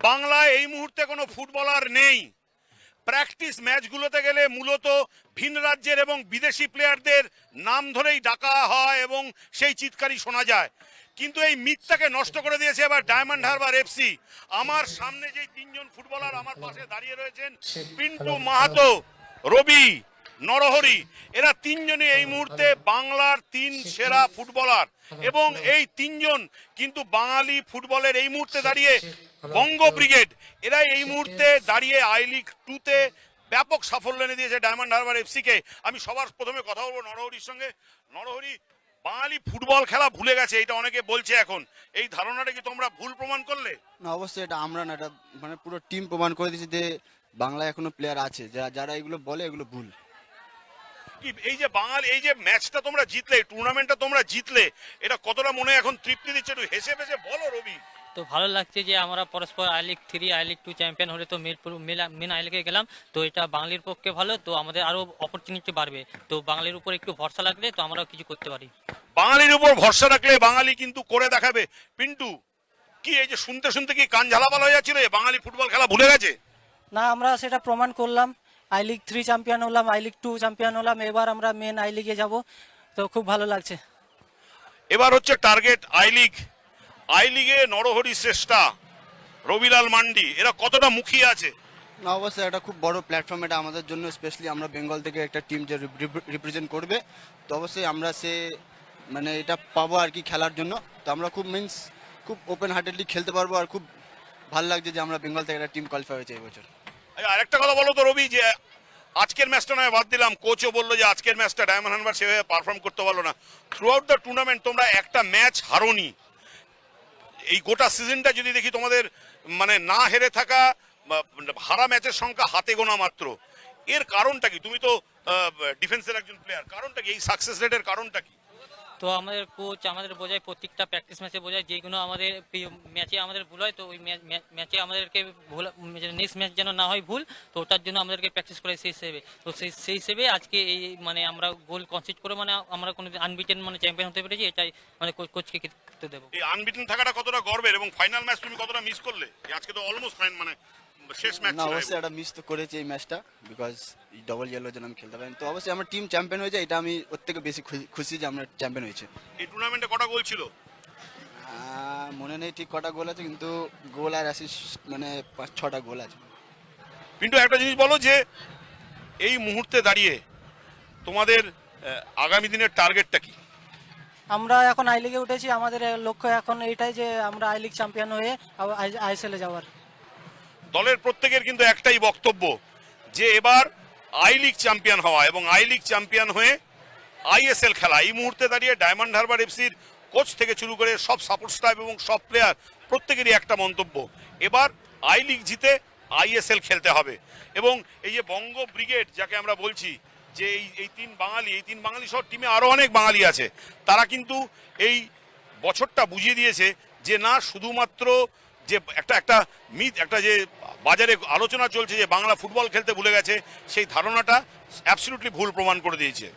বাংলায় এই মুহূর্তে কোনো ফুটবলার নেই। প্র্যাকটিস ম্যাচগুলোতে গেলে মূলত ভিন রাজ্যের এবং বিদেশি প্লেয়ারদের নাম ধরেই ডাকা হয় এবং সেই চিৎকারই শোনা যায়, কিন্তু এই মিথটাকে নষ্ট করে দিয়েছে এবার ডায়মন্ড হারবার এফসি। আমার সামনে যে তিনজন ফুটবলার আমার পাশে দাঁড়িয়ে রয়েছেন, পিন্টু মাহাতো, রবি, নরহরি, এরা তিনজনই এই মুহূর্তে বাংলার তিন সেরা ফুটবলার এবং এই তিনজন কিন্তু বাঙালি ফুটবলের এই মুহূর্তে দাঁড়িয়ে বঙ্গ ব্রিগেড, এরা এই মুহূর্তে দাঁড়িয়ে আই লিগ 2 তে ব্যাপক সাফল্য এনে দিয়েছে ডায়মন্ড হারবার এফসি কে। আমি সবার প্রথমে কথা বলবো নরহরির সঙ্গে। নরহরি, বাঙালি ফুটবল খেলা ভুলে গেছে, এটা অনেকে বলছে, এখন এই ধারণাটা কি তোমরা ভুল প্রমাণ করলে? না, অবশ্যই এটা আমরা না, এটা মানে পুরো টিম প্রমাণ করে দিয়েছে যে বাংলায় এখনো প্লেয়ার আছে যারা এগুলো বলে এগুলো ভুল। কি এই যে বাঙালি, এই যে ম্যাচটা তোমরা জিতলে, টুর্নামেন্টটা তোমরা জিতলে, এটা কতটা মনে এখন তৃপ্তি দিচ্ছে, একটু হেসে হেসে বলো রবি। তো ভালো লাগছে যে আমরা পরস্পর I league 3 I league 2 champion হলে তো মেন আই লিগে গেলাম, তো এটা বাঙালির পক্ষে ভালো, তো আমাদের আরো অপরচুনিটি বাড়বে, তো বাঙালির উপর একটু ভরসা লাগলে তো আমরাও কিছু করতে পারি। বাঙালির উপর ভরসা রাখলে বাঙালি কিন্তু করে দেখাবে। পিন্টু, কি এই যে শুনতে শুনতে কি কান ঝালাপাল হয়ে যাচ্ছিল, বাঙালি ফুটবল খেলা ভুলে গেছে? না, আমরা সেটা প্রমাণ করলাম, আই লিগ 3 চ্যাম্পিয়ন হলাম, আই লিগ 2 চ্যাম্পিয়ন হলাম, এবার আমরা মেন আই লিগে যাব, তো খুব ভালো লাগছে। এবার হচ্ছে টার্গেট আই লিগ। আই লিগে নরহরি শ্রেষ্ঠা, রবিলাল মান্ডি, এরা কতটা মুখিয়ে আছে? না, অবশ্যই এটা খুব বড় প্ল্যাটফর্ম এটা আমাদের জন্য, স্পেশালি আমরা বেঙ্গল থেকে একটা টিম যে রিপ্রেজেন্ট করবে, তো অবশ্যই আমরা মানে এটা পাবো আর কি খেলার জন্য। তো আমরা খুব ওপেন হার্টেডলি খেলতে পারবো, আর খুব ভালো লাগছে যে আমরা বেঙ্গল থেকে একটা টিম কোয়ালিফাই হয়েছে এই বছর। আরেকটা কথা বলো তো রবি, যে আজকের ম্যাচটা নয় বাদ দিলাম, কোচও বললো যে আজকের ম্যাচটা ডায়মন্ড হারবার সেভাবে পারফর্ম করতে পারলো না। থ্রু আউট দ্য টুর্নামেন্ট তোমরা একটা ম্যাচ হারোনি। এই গোটা সিজনটা যদি দেখি তোমাদের মানে না হেরে থাকা, হারা ম্যাচের সংখ্যা হাতে গোনা মাত্র। এর কারণটা কি? তুমি তো ডিফেন্সের একজন প্লেয়ার, কারণটা কি? এই সাকসেস রেটের কারণটা কি? তো আমাদের কোচ আমাদের বোঝায়, প্রত্যেকটা প্র্যাকটিস ম্যাচে বোঝায়, যেগুলো আমাদের ম্যাচে আমাদের ভুল হয়, তো ওই ম্যাচে আমাদেরকে ভুল, নেক্সট ম্যাচ যেন না হয় ভুল, তো ওটার জন্য আমাদেরকে প্র্যাকটিস করে সেই হিসেবে, তো সেই হিসেবে আজকে এই মানে আমরা গোল কনসিড করে মানে আমরা কোনো আনবিটেন মানে চ্যাম্পিয়ন হতে পেরেছি, এটাই মানে কোচকে কৃতিত্ব দেবো। এই আনবিটেন থাকাটা কতটা গর্বের, এবং ফাইনাল ম্যাচ তুমি কতটা মিস করলে? আজকে তো অলমোস্ট ফাইন, মানে শেষ ম্যাচ না, ছিল। অবশ্যই এটা মিস তো করেছি এই ম্যাচটা, বিকজ ডবল ইয়েলোর জন্য আমি খেলতে পারিনি। তো অবশ্যই আমার টিম চ্যাম্পিয়ন হয়েছে, এটা আমি ওর থেকে বেশি খুশি যে আমরা চ্যাম্পিয়ন হয়েছে। এই টুর্নামেন্টে কটা গোল ছিল? মনে নেই ঠিক কটা গোল আছে, কিন্তু গোল আর অ্যাসিস্ট মানে 5-6টা গোল আছে। কিন্তু একটা জিনিস বলো, যে এই মুহূর্তে দাঁড়িয়ে তোমাদের আগামী দিনের টার্গেটটা কি? আমরা এখন আই লিগে উঠেছি, আমাদের লক্ষ্য এখন এইটাই যে আমরা আই লিগ চ্যাম্পিয়ন হয়ে আইএসএল এ যাওয়ার। দলের প্রত্যেকের কিন্তু একটাই বক্তব্য, যে এবার আই লিগ চ্যাম্পিয়ন হওয়া এবং আই লিগ চ্যাম্পিয়ন হয়ে আইএসএল খেলা। এই মুহূর্তে দাঁড়িয়ে ডায়মন্ড হারবার এফসির কোচ থেকে শুরু করে সব সাপোর্ট স্টাফ এবং সব প্লেয়ার প্রত্যেকেরই একটা মন্তব্য, এবার আই লিগ জিতে আইএসএল খেলতে হবে। এবং এই যে বঙ্গ ব্রিগেড যাকে আমরা বলছি, যে এই তিন বাঙালি সহ টিমে আরও অনেক বাঙালি আছে, তারা কিন্তু এই বছরটা বুঝিয়ে দিয়েছে যে না, শুধুমাত্র যে একটা মিথ, একটা যে বাজারে আলোচনা চলছে যে বাংলা ফুটবল খেলতে ভুলে গেছে, সেই ধারণাটা অ্যাবসলিউটলি ভুল প্রমাণ করে দিয়েছে।